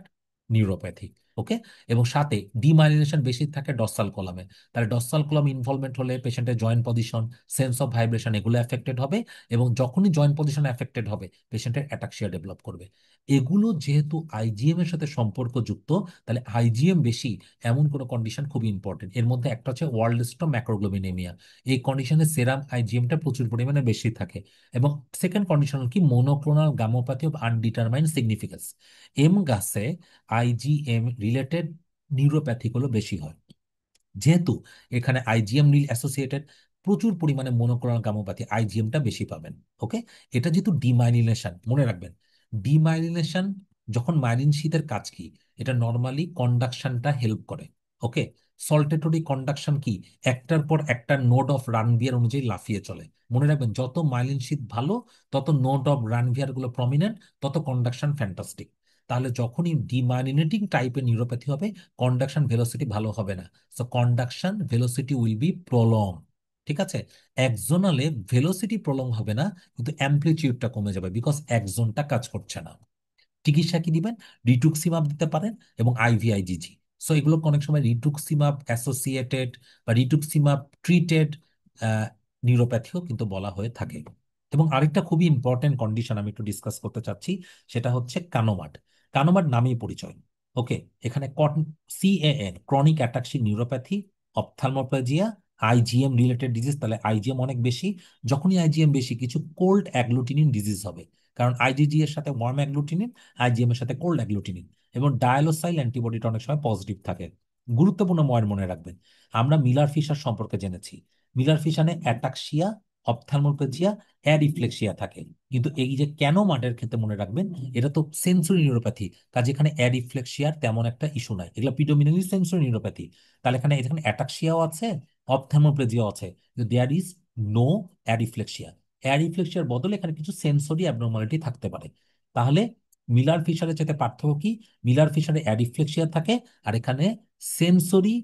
neuropathy. Okay, এবং সাথে ডিমাইলিনেশন বেশি থাকে ডর্সাল কলামে, তাহলে ডর্সাল কলাম ইনভলভমেন্ট হলে পেশেন্টের joint position, sense of vibration, এগুলো এফেক্টেড হবে, এবং যখনই জয়েন্ট পজিশন এফেক্টেড হবে পেশেন্টের অ্যাটাক্সিয়া ডেভেলপ করবে। এগুলো যেহেতু আইজিএম এর সাথে সম্পর্কযুক্ত, তাহলে আইজিএম বেশি এমন কোনো কন্ডিশন খুবই ইম্পর্টেন্ট। এর মধ্যে একটা হচ্ছে ওয়ার্ল্ডস্টোম ম্যাক্রোগ্লোবিনেমিয়া, এই কন্ডিশনে সেরাম আইজিএমটা প্রচুর পরিমাণে বেশি থাকে। এবং সেকেন্ড কন্ডিশন হল কি? Monoclonal gammopathy of undetermined significance, M গাছে আইজিএম রিলেটেড নিউরোপ্যাথি গুলো বেশি হয়। যেহেতু এখানে আইজিএম নীল অ্যাসোসিয়েটেড, প্রচুর পরিমাণে মনোক্লোনাল গামোপ্যাথি, আইজিএমটা বেশি পাবেন। ওকে, এটা যেহেতু ডিমাইলিনেশন, মনে রাখবেন ডিমাইলিনেশন যখন মাইলিন শীতের কাজ কি? এটা নর্মালি কন্ডাকশনটা হেল্প করে। ওকে, সল্টেটরি কন্ডাকশন কি? একটার পর একটা নোড অফ রানভিয়ার অনুযায়ী লাফিয়ে চলে। মনে রাখবেন, যত মাইলিন শীত ভালো, তত নোড অফ রানভিয়ার গুলো প্রমিনেন্ট, তত কন্ডাকশন ফ্যান্টাস্টিক। তাহলে যখনই ডিমাইলিনেটিং টাইপের নিউরোপ্যাথি হবে, কন্ডাকশন ভেলোসিটি ভালো হবে না। So conduction velocity will be prolong. ঠিক আছে, একজোনালে ভেলোসিটি প্রলং হবে না, কিন্তু অ্যামপ্লিটিউডটা কমে যাবে, বিকজ একজনটা কাজ করছে না। চিকিৎসা কি দিবেন? রিটুক্সিমাব দিতে পারেন এবং আইভিআইজিজি। সো এগুলো অনেক সময় রিটুক্সিমাব অ্যাসোসিয়েটেড বা রিটুক্সিমাব ট্রিটেড নিউরোপ্যাথিও কিন্তু বলা হয়ে থাকে। এবং আরেকটা খুবই ইম্পর্টেন্ট কন্ডিশন আমি একটু ডিসকাস করতে চাচ্ছি, সেটা হচ্ছে কানোমাড। কানোমাড নামেই পরিচয়। ওকে, এখানে CAN chronic ataxic neuropathy, ophthalmoplegia, IgM related disease, তাহলে আইজিএম অনেক বেশি। যখনই আইজিএম বেশি, কিছু কোল্ড অ্যাগ্লুটিনিন ডিজিজ হবে, কারণ আইজিজি এর সাথে ওয়ার্ম অ্যাগ্লুটিনিন, আইজিএম এর সাথে কোল্ড অ্যাগ্লুটিনিন, এবং ডায়ালোসাইল অ্যান্টিবডিটা অনেক সময় পজিটিভ থাকে। গুরুত্বপূর্ণ মনে রাখবেন, আমরা মিলার ফিশার সম্পর্কে জেনেছি। মিলার ফিশারে অ্যাটাক্সিয়া, অপথ্যালমোপ্লাজিয়া, অ্যাডিফ্লেক্সিয়া থাকে। কিন্তু এই যে কেন মার্ডের ক্ষেত্রে মনে রাখবেন, এটা তো সেন্সরি নিউরোপ্যাথি, কাজে এখানে অ্যাডিফ্লেক্সিয়ার তেমন একটা ইস্যু নাই, এগুলো প্রিডোমিনেন্টলি সেন্সরি নিউরোপ্যাথি। তাহলে এখানে এখানে অ্যাটাক্সিয়াও আছে, অপথ্যালমোপ্লাজিয়াও আছে, দেয়ার ইজ নো অ্যাডিফ্লেক্সিয়া। অ্যাডিফ্লেক্সিয়ার বদলে এখানে কিছু সেন্সরি অ্যাবনর্মালিটি থাকতে পারে। তাহলে মিলার ফিশারের সাথে পার্থক্য কি? মিলার ফিশারে অ্যাডিফ্লেক্সিয়া থাকে, আর এখানে সেন্সরি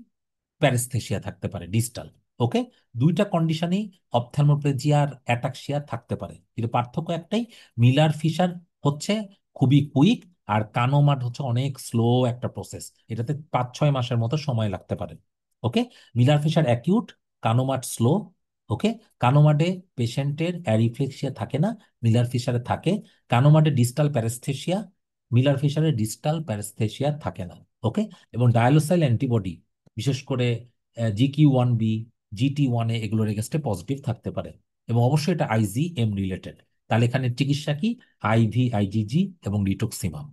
প্যারেস্থেসিয়া থাকতে পারে ডিস্টাল। ওকে, দুইটা কন্ডিশনেই অপথ্যালমোপ্লেজিয়া আর অ্যাটাক্সিয়া থাকতে পারে, কিন্তু পার্থক্য একটাই, মিলার ফিশার হচ্ছে খুবই কুইক, আর কানোমাড হচ্ছে অনেক স্লো একটা প্রসেস, এটাতে 5-6 মাসের মতো সময় লাগতে পারে। Okay, Miller Fisher acute, CANOMAD slow. Okay, কানোমাডে পেশেন্টের অ্যারিফ্লেক্সিয়া থাকে না, মিলার ফিশারে থাকে। কানোমাডে ডিস্টাল প্যারেস্থেসিয়া, মিলার ফিশারে ডিস্টাল প্যারেস্থেসিয়া থাকে না। ওকে, এবং ডায়ালোসাইল অ্যান্টিবডি বিশেষ করে GQ1B, GT1A এগুলোর এগেনস্টে পজিটিভ থাকতে পারে। এবং অবশ্যই এটা IgM রিলেটেড। তাহলে এখানে চিকিৎসা কি? IVIGG এবং রিটুক্সিমাব।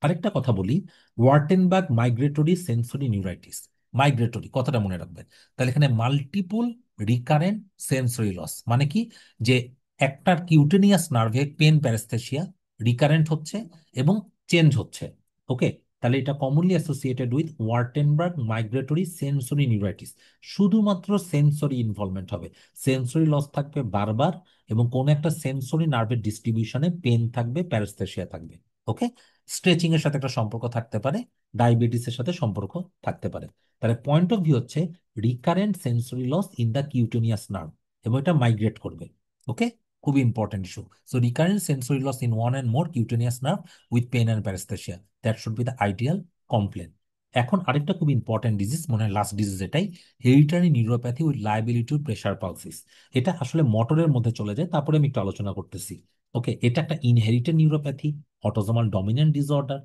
আরেকটা কথা বলি, ওয়ার্টেনবার্গ মাইগ্রেটরি সেন্সরি নিউরাইটিস। মাইগ্রেটরি কথাটা মনে রাখবেন। তাহলে এখানে মাল্টিপুল রিকারেন্ট সেন্সরি লস মানে কি, যে একটা কিউটেনিয়াস নার্ভে পেন প্যারেস্থেসিয়া রিকারেন্ট হচ্ছে এবং চেঞ্জ হচ্ছে। ওকে, তাহলে এটা commonly associated with Wartenberg migratory sensory neuritis. শুধুমাত্র সেন্সরি ইনভলভমেন্ট হবে, সেন্সরি লস থাকবে বারবার, এবং কোনো একটা সেন্সরি নার্ভের ডিস্ট্রিবিউশনে পেন থাকবে, প্যারেস্থেসিয়া থাকবে। ওকে, স্ট্রেচিং এর সাথে একটা সম্পর্ক থাকতে পারে, ডায়াবেটিসের সাথে সম্পর্ক থাকতে পারে। তাহলে পয়েন্ট অফ ভিউ হচ্ছে recurrent sensory loss in the cutaneous nerve, এবং এটা মাইগ্রেট করবে। ওকে, খুবই important issue. So recurrent sensory loss in one and more cutaneous nerve with pain and paresthesia, that should be the ideal complain. এখন আরেকটা খুব important disease, মনে হয় last disease এটাই, hereditary neuropathy with liability to pressure palsies. এটা আসলে মোটরের মধ্যে চলে যায়, তারপরে আমি একটু আলোচনা করতেছি। ওকে, এটা একটা inherited neuropathy, autosomal dominant disorder.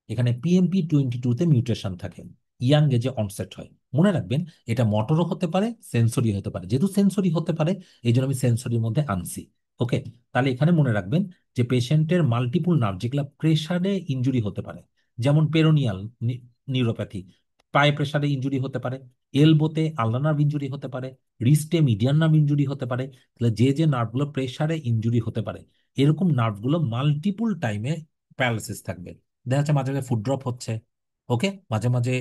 এখানে PMP22 তে মিউটেশন থাকে, ইয়াং এজে অনসেট হয়। মনে রাখবেন, এটা মোটরও হতে পারে, সেন্সরি হতে পারে। যেহেতু সেন্সরি হতে পারে, এই জন্য আমি সেন্সরির মধ্যে আনছি। ওকে, তাহলে এখানে মনে রাখবেন যে পেশেন্টের মাল্টিপুল নার্ভ যেগুলো প্রেসারে ইনজুরি হতে পারে, যেমন পেরোনিয়াল নিউরোপ্যাথি, পায়ে প্রেসারে ইনজুরি হতে পারে, এলবোতে আলনা নার্ভ ইনজুরি হতে পারে, রিস্টে মিডিয়ান নার্ভ ইনজুরি হতে পারে। তাহলে যে যে নার্ভগুলো প্রেসারে ইনজুরি হতে পারে, এরকম নার্ভগুলো মাল্টিপুল টাইমে প্যারালাইসিস থাকবে। দেখা যাচ্ছে মাঝে মাঝে ফুড ড্রপ হচ্ছে। ওকে, মাঝে মাঝে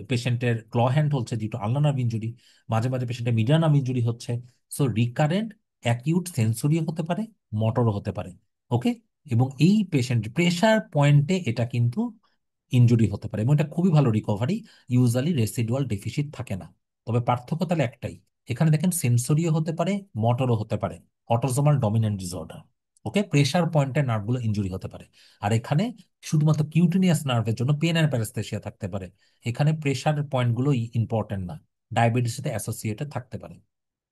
পেশেন্টের ক্ল হ্যান্ড হচ্ছে ডিউ টু আলনা নার্ভ ইনজুরি, মাঝে মাঝে পেশেন্টের মিডিয়ান নার্ভ ইনজুরি হচ্ছে। সো রিকারেন্ট অ্যাকিউট সেন্সরিও হতে পারে, মোটরও হতে পারে। ওকে, এবং এই পেশেন্ট প্রেসার পয়েন্টে এটা কিন্তু ইনজুরি হতে পারে, এবং এটা খুবই ভালো রিকভারি, ইউজুয়ালি রেসিডুয়াল ডেফিসিট থাকে না। তবে পার্থক্য তাহলে একটাই, এখানে দেখেন সেন্সরিও হতে পারে, মোটরও হতে পারে, অটোসোমাল ডমিনেন্ট ডিসঅর্ডার। ওকে, প্রেসার পয়েন্টে নার্ভগুলো ইনজুরি হতে পারে। আর এখানে শুধুমাত্র কিউটেনিয়াস নার্ভের জন্য পেন অ্যান্ড প্যারাস্থেসিয়া থাকতে পারে। এখানে প্রেসার পয়েন্টগুলো ইম্পর্টেন্ট না, ডায়াবেটিসের সাথে অ্যাসোসিয়েটেড থাকতে পারে।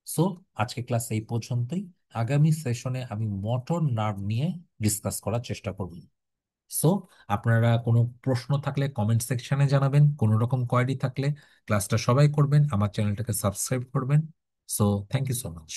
সো আজকে ক্লাস এই পর্যন্তই। আগামী সেশনে আমি মোটর নার্ভ নিয়ে ডিসকাস করার চেষ্টা করব। সো আপনারা কোনো প্রশ্ন থাকলে কমেন্ট সেকশনে জানাবেন, কোনো রকম কোয়েরি থাকলে। ক্লাসটা সবাই করবেন, আমার চ্যানেলটাকে সাবস্ক্রাইব করবেন। So thank you so much.